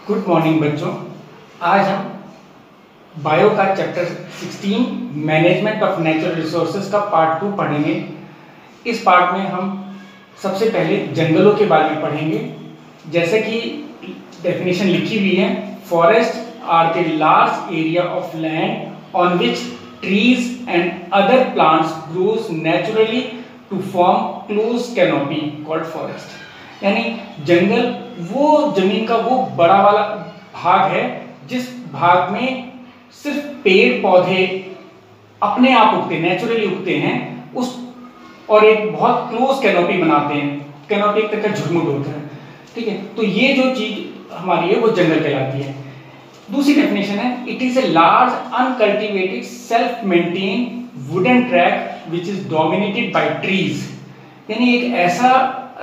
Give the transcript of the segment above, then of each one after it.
Good morning बच्चों। आज हम बायो का chapter 16 management of natural resources का पार्ट 2 पढ़ेंगे। इस पार्ट में हम सबसे पहले जंगलों के बारे में पढ़ेंगे। जैसे कि डेफिनेशन लिखी हुई है, forest are the large area of land on which trees and other plants grows naturally to form close canopy called forest. यानी जंगल वो जमीन का वो बड़ा वाला भाग है जिस भाग में सिर्फ पेड़ पौधे अपने आप उगते, नेचुरली उगते हैं उस, और एक बहुत क्लोज कैनोपी बनाते हैं। कैनोपी एक तरह का झुरमुट होता है, ठीक है। तो ये जो चीज हमारी है वो जंगल कहलाती है। दूसरी डेफिनेशन है, it is a large uncultivated self maintain wooden track which is dominated by trees. यानी एक ऐसा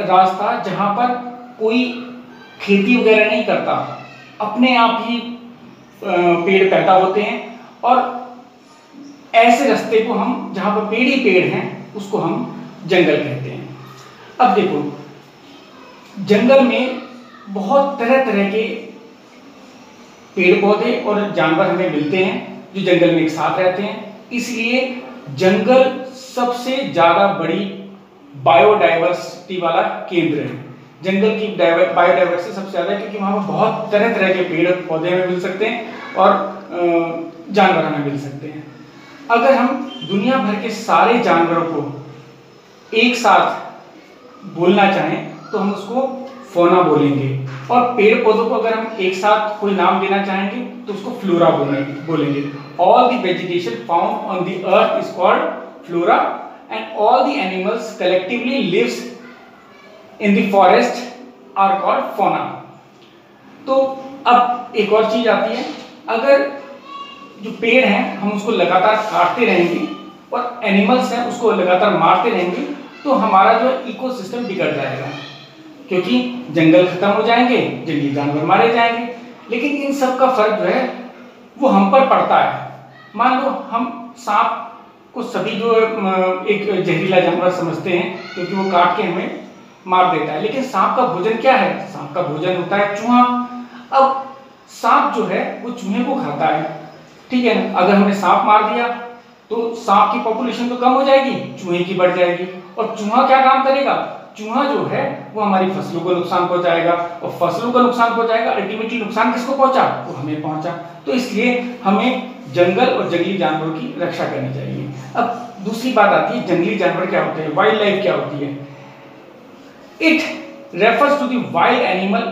रास्ता जहां पर कोई खेती वगैरह नहीं करता, अपने आप ही पेड़ पैदा होते हैं, और ऐसे रास्ते को हम जहां पर पेड़ ही पेड़ हैं उसको हम जंगल कहते हैं। अब देखो, जंगल में बहुत तरह तरह के पेड़ पौधे और जानवर हमें मिलते हैं जो जंगल में एक साथ रहते हैं। इसलिए जंगल सबसे ज्यादा बड़ी बायोडाइवर्सिटी वाला केंद्र है। जंगल की बायोडाइवर्सिटी सबसे ज्यादा है क्योंकि वहां पर बहुत तरह तरह के पेड़ पौधे हमें मिल सकते हैं और जानवर हमें मिल सकते हैं। अगर हम दुनिया भर के सारे जानवरों को एक साथ बोलना चाहें तो हम उसको फौना बोलेंगे, और पेड़ पौधों को अगर हम एक साथ कोई नाम देना चाहेंगे तो उसको फ्लोरा बोलेंगे। All the vegetation found on the earth is called flora and all the animals collectively lives in the forest are called fauna। तो अब एक और चीज आती है, अगर जो पेड़ हैं हम उसको लगातार काटते रहेंगे और एनिमल्स हैं उसको लगातार मारते रहेंगे तो हमारा जो इकोसिस्टम बिगड़ जाएगा, क्योंकि जंगल खत्म हो जाएंगे, जंगली जानवर मारे जाएंगे। लेकिन इन सब का फर्क जो है वो हम पर पड़ता है। मान लो हम सांप को सभी जो एक जहरीला जानवर समझते हैं क्योंकि वो काट के हमें मार देता है, लेकिन सांप का भोजन क्या है? सांप का भोजन होता है चूहा। अब सांप जो है वो चूहे को खाता है, ठीक है ना। अगर हमने सांप मार दिया तो सांप की पॉपुलेशन तो कम हो जाएगी, चूहे की बढ़ जाएगी। और चूहा क्या काम करेगा? चूहा जो है वो हमारी फसलों को नुकसान पहुंचाएगा, और फसलों का नुकसान पहुंचाएगा, अल्टीमेटली नुकसान किसको पहुंचा? वो हमें पहुंचा। तो इसलिए हमें जंगल और जंगली जानवरों की रक्षा करनी चाहिए। अब दूसरी बात आती है, जंगली जानवर क्या होते हैं, वाइल्ड लाइफ क्या होती है। It refers to the wild animal,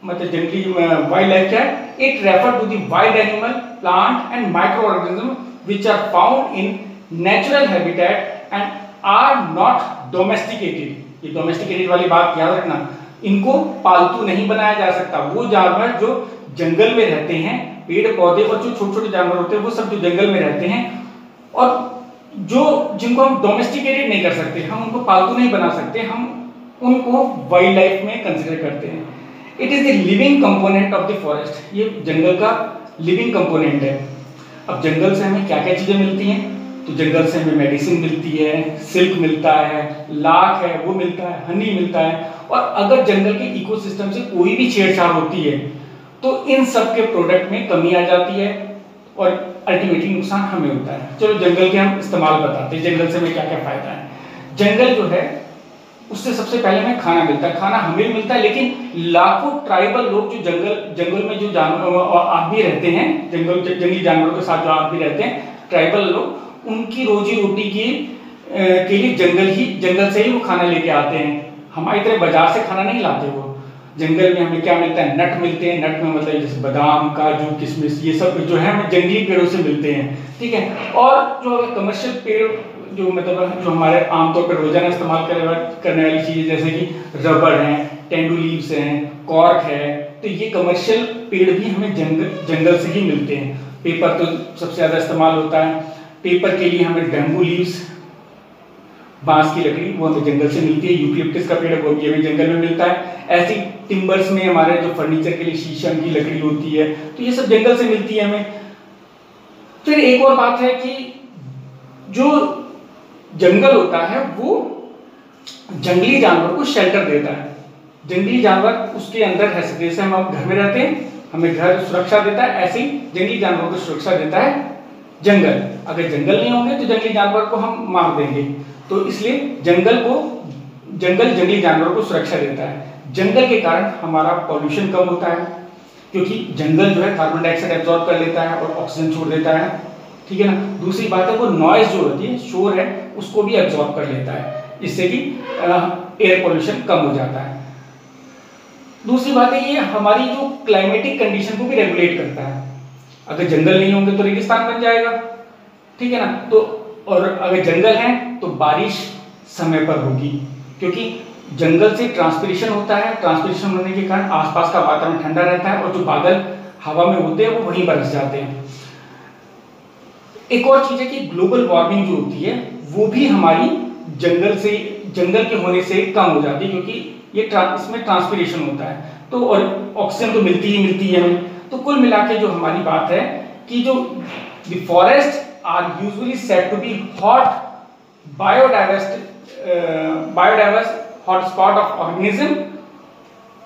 मतलब जंगली वाइल्ड लाइफ क्या है? It refer to the wild animal, plant and micro organism which are found in natural habitat and are not domesticated. ये डोमेस्टिकेटेड वाली बात याद रखना, इनको पालतू नहीं बनाया जा सकता। वो जानवर जो जंगल में रहते हैं, पेड़ पौधे और जो छोटे छोटे जानवर होते हैं वो सब जो जंगल में रहते हैं, और जो जिनको हम डोमेस्टिकेटेड नहीं कर सकते, हम उनको पालतू नहीं बना सकते, हम उनको वाइल्ड लाइफ में कंसीडर करते हैं। It is the living component of the forest. ये जंगल का लिविंग कंपोनेंट है। अब जंगल से हमें क्या क्या चीजें मिलती हैं? तो जंगल से हमें मेडिसिन मिलती है, सिल्क मिलता है, लाख है वो मिलता है, हनी मिलता है। और अगर जंगल के इकोसिस्टम से कोई भी छेड़छाड़ होती है तो इन सब के प्रोडक्ट में कमी आ जाती है और अल्टीमेटली नुकसान हमें होता है। चलो जंगल के हम इस्तेमाल बताते हैं, जंगल से हमें क्या क्या फायदा है। जंगल जो है उससे सबसे पहले हमें खाना मिलता है, खाना हमें मिलता है, लेकिन लाखों ट्राइबल लोग जो जंगल में जो जानवर आप भी रहते हैं, जंगली जानवरों के साथ जो आप भी रहते हैं, ट्राइबल लोग, उनकी रोजी रोटी के लिए जंगल से ही वो खाना लेके आते हैं। हमारी तरह बाजार से खाना नहीं लाते वो। जंगल में हमें क्या मिलता है? नट मिलते हैं। नट में मतलब जैसे बादाम, काजू, किशमिश, ये सब जो है हमें जंगली पेड़ों से मिलते हैं, ठीक है। और जो कमर्शियल पेड़ जो मतलब जो हमारे आमतौर पर रोजाना इस्तेमाल करने वाली चीजें जैसे कि रबड़ है, टेंडू लीव्स हैं, कॉर्क है, तो ये कमर्शियल पेड़ भी हमें जंगल से ही मिलते हैं। पेपर तो सबसे ज्यादा इस्तेमाल होता है। पेपर के लिए हमें बैम्बू लीव्स, बांस की लकड़ी, वो हमें जंगल से मिलती है। यूकलिप्टस का पेड़ वो भी हमें जंगल में मिलता है। ऐसी टिम्बर्स में हमारे जो फर्नीचर के लिए शीशम की लकड़ी होती है, तो ये सब जंगल से मिलती है हमें। फिर एक और बात है कि जो जंगल होता है वो जंगली जानवर को शेल्टर देता है। जंगली जानवर उसके अंदर रह सकते हैं। जैसे हम घर में रहते हैं हमें घर सुरक्षा देता है, ऐसे ही जंगली जानवरों को सुरक्षा देता है जंगल। अगर जंगल नहीं होंगे तो जंगली जानवर को हम मार देंगे, तो इसलिए जंगल जंगली जानवरों को सुरक्षा देता है। जंगल के कारण हमारा पॉल्यूशन कम होता है, क्योंकि जंगल जो है कार्बन डाइऑक्साइड एब्जॉर्ब कर लेता है और ऑक्सीजन छोड़ देता है, ठीक है ना। दूसरी बात है वो नॉइज जो होती है, शोर है, उसको भी एब्जॉर्ब कर लेता है, जिससे कि एयर पॉल्यूशन कम हो जाता है। दूसरी बात है ये हमारी जो क्लाइमेटिक कंडीशन को भी रेगुलेट करता है। अगर जंगल नहीं होंगे तो रेगिस्तान बन जाएगा, ठीक है ना। तो और अगर जंगल है तो बारिश समय पर होगी, क्योंकि जंगल से ट्रांसपिरेशन होता है। ट्रांसपिरेशन होने के कारण आसपास का वातावरण ठंडा रहता है और जो बादल हवा में होते हैं वो वहीं बरस जाते हैं। एक और चीज है कि ग्लोबल वार्मिंग जो होती है वो भी हमारी जंगल के होने से कम हो जाती है, क्योंकि ये इसमें ट्रांसपिरेशन होता है, तो और ऑक्सीजन तो मिलती है हमें। तो कुल मिला के जो हमारी बात है कि जो the forest are usually said to be hot biodiverse hotspot of organism,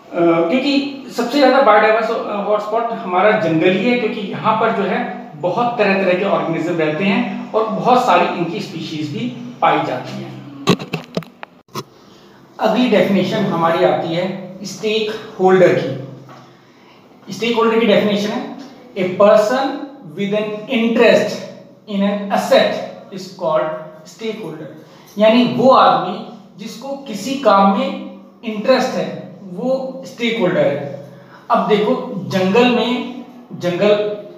क्योंकि सबसे ज्यादा बायोडाइवर्स हॉटस्पॉट हमारा जंगल ही है, क्योंकि यहाँ पर जो है बहुत तरह तरह के ऑर्गेनिज्म रहते हैं और बहुत सारी इनकी स्पीशीज भी पाई जाती हैं। अगली डेफिनेशन हमारी आती है स्टेक होल्डर की। स्टेक होल्डर की डेफिनेशन है a person with an interest in an asset is called stakeholder, यानी वो आदमी जिसको किसी काम में इंटरेस्ट है वो स्टेक होल्डर है। अब देखो जंगल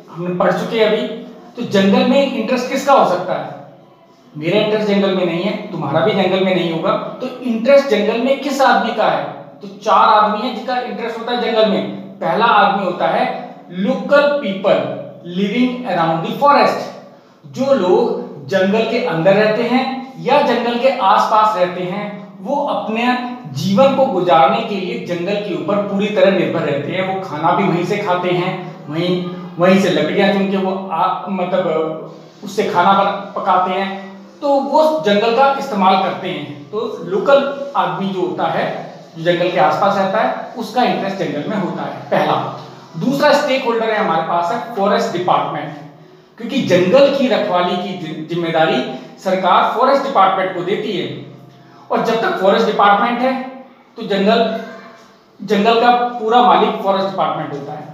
हमने पढ़ चुके हैं अभी, तो जंगल में इंटरेस्ट किसका हो सकता है? मेरा इंटरेस्ट जंगल में नहीं है, तुम्हारा भी जंगल में नहीं होगा, तो इंटरेस्ट जंगल में किस आदमी का है? तो 4 आदमी है जिसका इंटरेस्ट होता है जंगल में। पहला आदमी होता है local people living around the forest, जो लोग जंगल के अंदर रहते हैं या जंगल के आसपास रहते हैं, वो अपने जीवन को गुजारने के लिए जंगल के ऊपर पूरी तरह निर्भर रहते हैं। वो खाना भी वहीं से खाते हैं, वहीं से लकड़ियां चुन के वो मतलब उससे खाना पकाते हैं, तो वो जंगल का इस्तेमाल करते हैं। तो लोकल आदमी जो होता है, जो जंगल के आसपास रहता है, उसका इंटरेस्ट जंगल में होता है, पहला। दूसरा स्टेक होल्डर है हमारे पास है फॉरेस्ट डिपार्टमेंट, क्योंकि जंगल की रखवाली की जिम्मेदारी सरकार फॉरेस्ट डिपार्टमेंट को देती है, और जब तक फॉरेस्ट डिपार्टमेंट है तो जंगल का पूरा मालिक फॉरेस्ट डिपार्टमेंट होता है।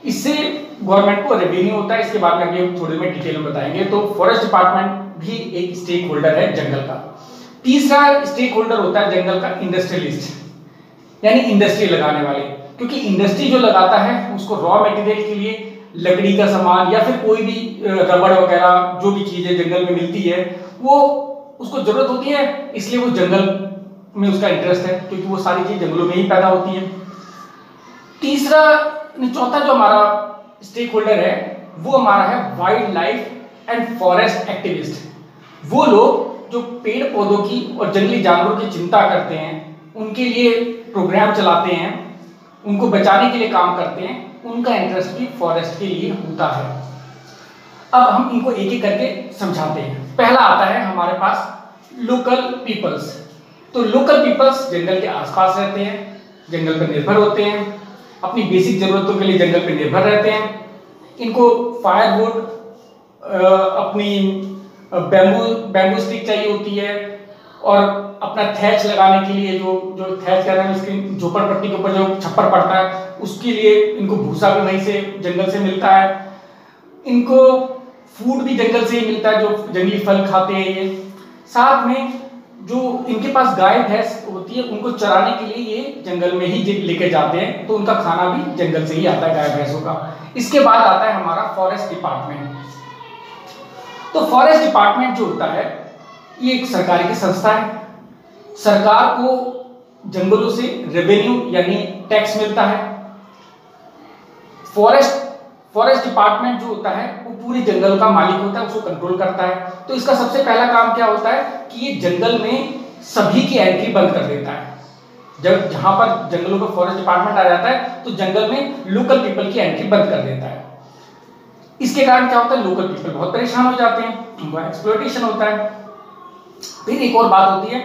इससे गवर्नमेंट को रेवेन्यू होता है, इसके बाद में अभी थोड़ी में डिटेल में बताएंगे। तो फॉरेस्ट डिपार्टमेंट भी एक स्टेक होल्डर है जंगल का। तीसरा स्टेक होल्डर होता है जंगल का इंडस्ट्रियलिस्ट, यानी इंडस्ट्री लगाने वाले, क्योंकि इंडस्ट्री जो लगाता है उसको रॉ मटेरियल के लिए लकड़ी का सामान या फिर कोई भी रबड़ वगैरह जो भी चीजें जंगल में मिलती है वो उसको जरूरत होती है, इसलिए वो जंगल में उसका इंटरेस्ट है, क्योंकि वो सारी चीज जंगलों में ही पैदा होती है। चौथा जो हमारा स्टेक होल्डर है वो हमारा है wild life and forest activist. वो लोग जो पेड़ पौधों की और जंगली जानवरों की चिंता करते हैं, उनके लिए प्रोग्राम चलाते हैं, उनको बचाने के लिए काम करते हैं, उनका इंटरेस्ट भी फॉरेस्ट के लिए होता है। अब हम इनको एक एक करके समझाते हैं। पहला आता है हमारे पास लोकल पीपल्स। तो लोकल पीपल्स जंगल के आसपास रहते हैं, जंगल पर निर्भर होते हैं, अपनी बेसिक जरूरतों के लिए जंगल पर निर्भर रहते हैं। इनको फायरवुड, अपनी बैम्बू स्टिक चाहिए होती है, और अपना थैच लगाने के लिए जो थैच कह रहे हैं उसकी झोपड़पट्टी के ऊपर जो छप्पर पड़ता है उसके लिए इनको भूसा भी वहीं से जंगल से मिलता है। इनको फूड भी जंगल से ही मिलता है, जो जंगली फल खाते हैं ये। साथ में जो इनके पास गाय भैंस होती है उनको चराने के लिए ये जंगल में ही लेके जाते हैं, तो उनका खाना भी जंगल से ही आता है गाय भैंसों का। इसके बाद आता है हमारा फॉरेस्ट डिपार्टमेंट। तो फॉरेस्ट डिपार्टमेंट जो होता है ये एक सरकारी की संस्था है। सरकार को जंगलों से रेवेन्यू यानी टैक्स मिलता है। फॉरेस्ट डिपार्टमेंट जो होता है वो पूरे जंगल का मालिक होता है, उसको कंट्रोल करता है। तो इसका सबसे पहला काम क्या होता है कि ये जंगल में सभी की एंट्री बंद कर देता है। जब जहां पर जंगलों का फॉरेस्ट डिपार्टमेंट आ जाता है तो जंगल में लोकल पीपल की एंट्री बंद कर देता है। इसके कारण क्या होता है, लोकल पीपल बहुत परेशान हो जाते हैं, उनका एक्सप्लॉयटेशन होता है। फिर एक और बात होती है,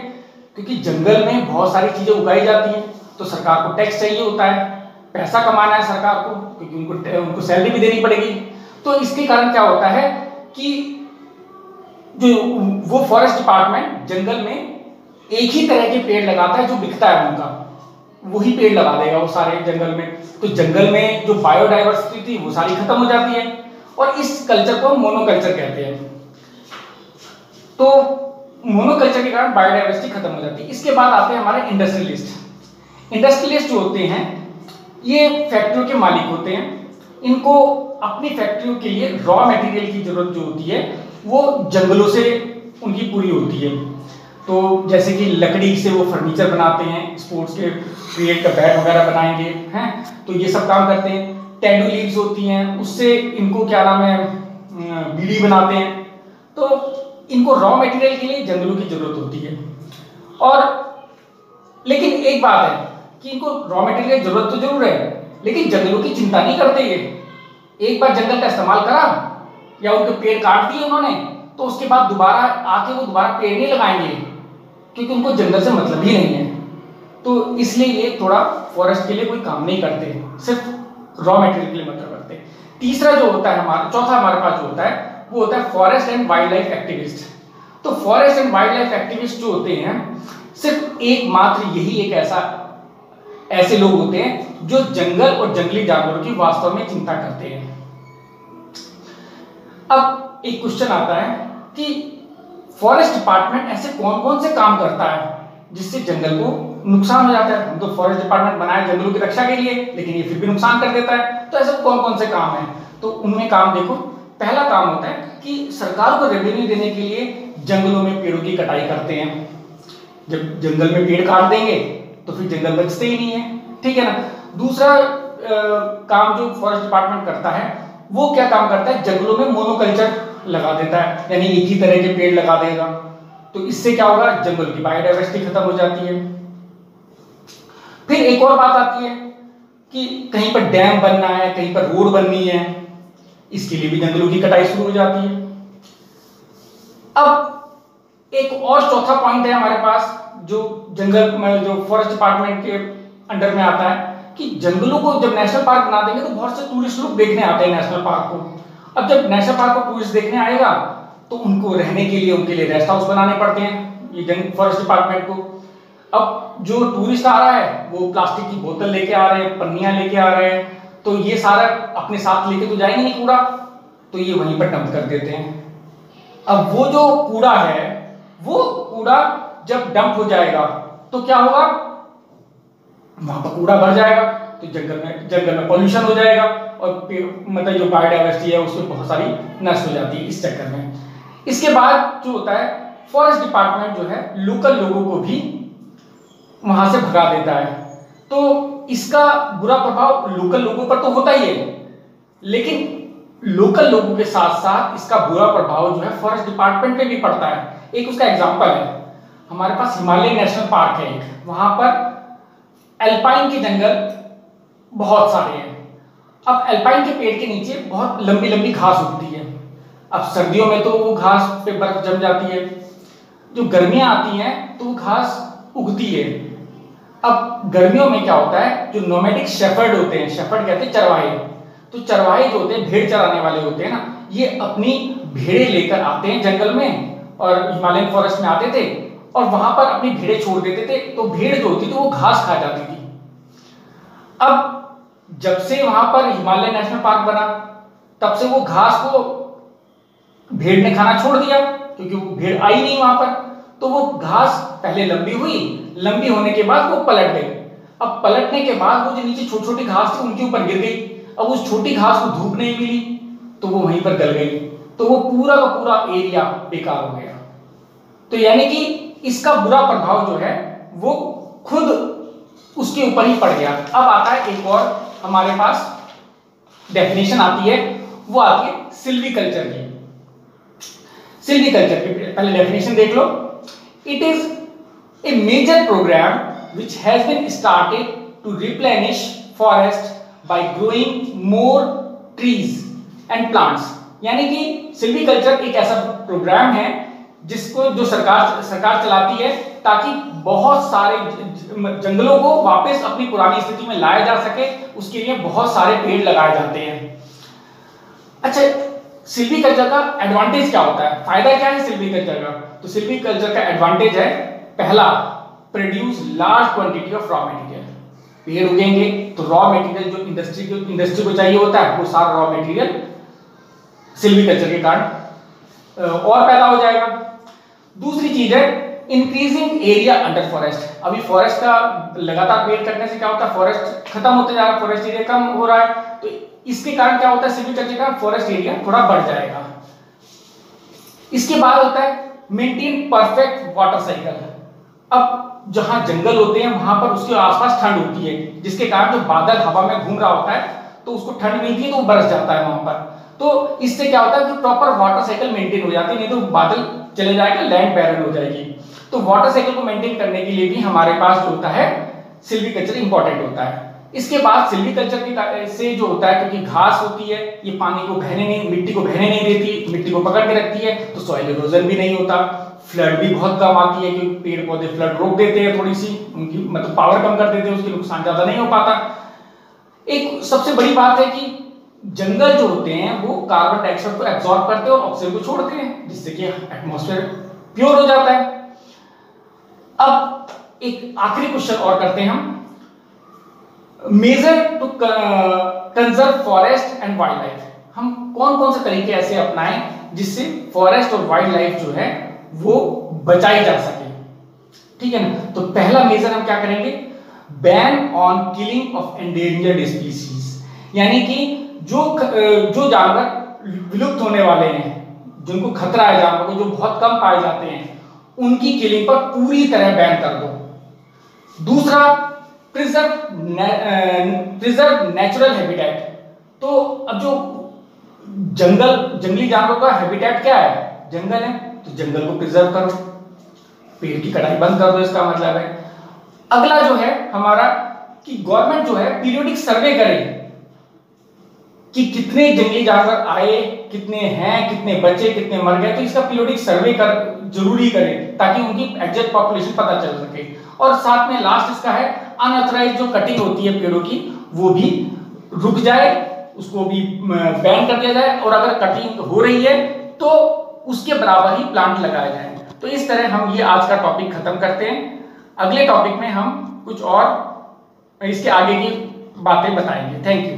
क्योंकि जंगल में बहुत सारी चीजें उगाई जाती हैं तो सरकार को टैक्स चाहिए होता है। पैसा कमाना है सरकार को, क्योंकि उनको सैलरी भी देनी पड़ेगी। तो इसके कारण क्या होता है कि जो वो फॉरेस्ट डिपार्टमेंट जंगल में एक ही तरह के पेड़ लगाता है जो बिकता है उनका, वही पेड़ लगा देगा वो सारे जंगल में। तो जंगल में जो बायोडाइवर्सिटी थी वो सारी खत्म हो जाती है, और इस कल्चर को मोनोकल्चर कहते हैं। तो मोनोकल्चर के कारण बायोडाइवर्सिटी खत्म हो जाती है। इसके बाद आते हैं हमारे इंडस्ट्रियलिस्ट। इंडस्ट्रियलिस्ट जो होते हैं ये फैक्ट्रियों के मालिक होते हैं। इनको अपनी फैक्ट्रियों के लिए रॉ मटेरियल की जरूरत जो होती है वो जंगलों से उनकी पूरी होती है। तो जैसे कि लकड़ी से वो फर्नीचर बनाते हैं, स्पोर्ट्स के क्रिकेट का बैट वगैरह बनाएंगे हैं, तो ये सब काम करते हैं। टेंडू लीव्स होती हैं, उससे इनको क्या नाम है बीड़ी बनाते हैं। तो इनको रॉ मटेरियल के लिए जंगलों की जरूरत होती है। और लेकिन एक बात है कि इनको रॉ मटेरियल की जरूरत तो जरूर है, लेकिन जंगलों की चिंता नहीं करते ये। एक बार जंगल का इस्तेमाल करा या उनके पेड़ काट दिए उन्होंने, तो उसके बाद दोबारा आके वो दोबारा पेड़ नहीं लगाएंगे, क्योंकि उनको जंगल से मतलब ही नहीं है। तो इसलिए ये थोड़ा फॉरेस्ट के लिए कोई काम नहीं करते, सिर्फ रॉ मटेरियल के लिए मतलब करते। तीसरा जो होता है हमारा, चौथा हमारे पास जो होता है वो होता है forest and wild life activist. तो forest and wild life activist जो होते हैं सिर्फ एकमात्र यही एक ऐसे लोग होते हैं जो जंगल और जंगली जानवरों की वास्तव में चिंता करते हैं। अब एक क्वेश्चन आता है कि फॉरेस्ट डिपार्टमेंट ऐसे कौन कौन से काम करता है जिससे जंगल को नुकसान हो जाता है। हम तो फॉरेस्ट डिपार्टमेंट बनाए जंगलों की रक्षा के लिए, लेकिन ये फिर भी नुकसान कर देता है। तो ऐसे कौन कौन से काम है, तो उनमें काम देखो। पहला काम होता है कि सरकार को रेवेन्यू देने के लिए जंगलों में पेड़ों की कटाई करते हैं। जब जंगल में पेड़ काट देंगे तो फिर जंगल बचते ही नहीं है, ठीक है ना। दूसरा काम जो फॉरेस्ट डिपार्टमेंट करता है वो क्या काम करता है, जंगलों में मोनोकल्चर लगा देता है, यानी एक ही तरह के पेड़ लगा देगा। तो इससे क्या होगा, जंगल की बायोडाइवर्सिटी खत्म हो जाती है। फिर एक और बात आती है कि कहीं पर डैम बनना है, कहीं पर रोड बननी है, इसके लिए भी जंगलों की कटाई शुरू हो जाती है। अब एक और चौथा पॉइंट है हमारे पास जो जंगल में, जो फॉरेस्ट डिपार्टमेंट के अंडर में आता है कि जंगलों को जब नेशनल पार्क बना देंगे तो बहुत से टूरिस्ट लोग देखने आते हैं नेशनल पार्क को। अब जब नेशनल पार्क को टूरिस्ट देखने आएगा तो उनको रहने के लिए उनके लिए रेस्ट हाउस बनाने पड़ते हैं ये फॉरेस्ट डिपार्टमेंट को। अब जो टूरिस्ट आ रहा है वो प्लास्टिक की बोतल लेके आ रहे हैं, पन्नियां लेके आ रहे हैं, तो ये सारा अपने साथ लेके तो जाएंगे नहीं कूड़ा, तो ये वहीं पर डंप कर देते हैं। अब वो जो कूड़ा है वो कूड़ा जब डंप हो जाएगा तो क्या होगा, वहां पर कूड़ा भर जाएगा, तो जंगल में पॉल्यूशन हो जाएगा और मतलब जो बायोडाइवर्सिटी है उसमें बहुत सारी नष्ट हो जाती है इस चक्कर में। इसके बाद जो होता है फॉरेस्ट डिपार्टमेंट जो है लोकल लोगों को भी वहां से भगा देता है। तो इसका बुरा प्रभाव लोकल लोगों पर तो होता ही है, लेकिन लोकल लोगों के साथ साथ इसका बुरा प्रभाव जो है फॉरेस्ट डिपार्टमेंट पे भी पड़ता है। एक उसका एग्जांपल है, हमारे पास हिमालय नेशनल पार्क है एक, वहां पर एल्पाइन के जंगल बहुत सारे हैं। अब एल्पाइन के पेड़ के नीचे बहुत लंबी लंबी घास उगती है। अब सर्दियों में तो वो घास पे बर्फ जम जाती है, जो गर्मियां आती हैं तो वो घास उगती है। अब गर्मियों में क्या होता है, जो नोमैडिक शेफर्ड होते हैं, शेफर्ड कहते हैं चरवाहे, तो चरवाहे जो होते हैं भेड़ चराने वाले होते हैं ना, ये अपनी भेड़े लेकर आते हैं जंगल में और हिमालयन फॉरेस्ट में आते थे और वहां पर अपनी भेड़े छोड़ देते थे, तो भेड़ जो होती थी वो घास खा जाती थी। अब जब से वहां पर हिमालय नेशनल पार्क बना तब से वो घास को भेड़ ने खाना छोड़ दिया, क्योंकि वो भेड़ आई नहीं वहां पर। तो वो घास पहले लंबी हुई, लंबी होने के बाद वो पलट गई। अब पलटने के बाद वो जो नीचे छोटी छोटी घास थी उनके ऊपर गिर गई। अब उस छोटी घास को धूप नहीं मिली तो वो वहीं पर गल गई, तो वो पूरा का पूरा एरिया बेकार हो गया। तो यानी कि इसका बुरा प्रभाव जो है वो खुद उसके ऊपर ही पड़ गया। अब आता है एक और हमारे पास डेफिनेशन आती है, वो आती है सिल्वीकल्चर की। सिल्वीकल्चर की पहले डेफिनेशन देख लो। It is a major program which has been started to replenish forest by growing more trees and plants। यानी कि सिल्वीकल्चर एक ऐसा प्रोग्राम है जिसको जो सरकार चलाती है ताकि बहुत सारे जंगलों को वापस अपनी पुरानी स्थिति में लाया जा सके। उसके लिए बहुत सारे पेड़ लगाए जाते हैं। अच्छा, सिल्वीकल्चर का एडवांटेज क्या होता है, फायदा क्या है सिल्वीकल्चर का? तो सिल्वीकल्चर का एडवांटेज है, पहला, produce large quantity of raw material. पेड़ उगेंगे तो रॉ मटेरियल जो इंडस्ट्री को चाहिए होता है वो सारा रॉ मटेरियल सिल्वीकल्चर के कारण और पैदा हो जाएगा। दूसरी चीज है इंक्रीजिंग एरिया अंडर फॉरेस्ट। अभी फॉरेस्ट का लगातार पेड़ कटने से क्या होता है, फॉरेस्ट खत्म होते जा रहा है, फॉरेस्ट एरिया कम हो रहा है, तो इसके कारण क्या होता है, सिल्वीकल्चर का फॉरेस्ट एरिया थोड़ा बढ़ जाएगा। इसके बाद होता है मेंटेन परफेक्ट वाटर साइकिल। अब जहां जंगल होते हैं वहां पर उसके आसपास ठंड होती है, जिसके कारण जो बादल हवा में घूम रहा होता है तो उसको ठंड मिलती है तो वो बरस जाता है वहां पर। तो इससे क्या होता है कि प्रॉपर वाटर साइकिल मेंटेन हो जाती है, नहीं तो बादल चले जाएगा, लैंड बैरन हो जाएगी। तो वाटर साइकिल को मेंटेन करने के लिए भी हमारे पास जो होता है सिल्वीकल्चर इंपॉर्टेंट होता है। इसके बाद सिल्वीकल्चर के से जो होता है, क्योंकि घास होती है, ये पानी को बहने नहीं, मिट्टी को बहने नहीं देती, मिट्टी को पकड़ के रखती है, तो सॉइल इरोजन भी नहीं होता, फ्लड भी बहुत कम आती है, क्योंकि पेड़ पौधे फ्लड रोक देते हैं, थोड़ी सी उनकी मतलब पावर कम कर देते हैं, उसके नुकसान ज्यादा नहीं हो पाता। एक सबसे बड़ी बात है कि जंगल जो होते हैं वो कार्बन डाइऑक्साइड को एब्जॉर्ब करते हैं और ऑक्सीजन को छोड़ते हैं, जिससे कि एटमॉस्फेयर प्योर हो जाता है। अब एक आखिरी क्वेश्चन और करते हैं हम, measure to conserve forest and wild life. हम कौन कौन से तरीके ऐसे अपनाएं जिससे फॉरेस्ट और वाइल्ड लाइफ जो है वो बचाई जा सके, ठीक है ना? तो पहला मेजर हम क्या करेंगे, ban on killing of endangered species, यानी कि जो जानवर विलुप्त होने वाले हैं, जिनको खतरा है जानवर को, जो बहुत कम पाए जाते हैं, उनकी किलिंग पर पूरी तरह बैन कर दो। दूसरा, प्रिजर्व नेचुरल हैबिटेट। तो अब जो जंगली जानवरों का हैबिटेट क्या है, जंगल है, तो जंगल को प्रिजर्व करो, पेड़ की कटाई बंद कर दो, इसका मतलब है। अगला जो है हमारा कि गवर्नमेंट जो है पीरियोडिक सर्वे करे कि कितने जंगली जानवर आए, कितने हैं, कितने बचे, कितने मर गए, तो इसका पीरियोडिक सर्वे जरूरी करें ताकि उनकी एग्जैक्ट पॉपुलेशन पता चल सके। और साथ में लास्ट इसका है अनऑथराइज्ड जो कटिंग होती है पेड़ों की, वो भी रुक जाए, उसको भी बैन कर दिया जाए, और अगर कटिंग हो रही है तो उसके बराबर ही प्लांट लगाए जाएं। तो इस तरह हम ये आज का टॉपिक खत्म करते हैं। अगले टॉपिक में हम कुछ और इसके आगे की बातें बताएंगे। Thank you.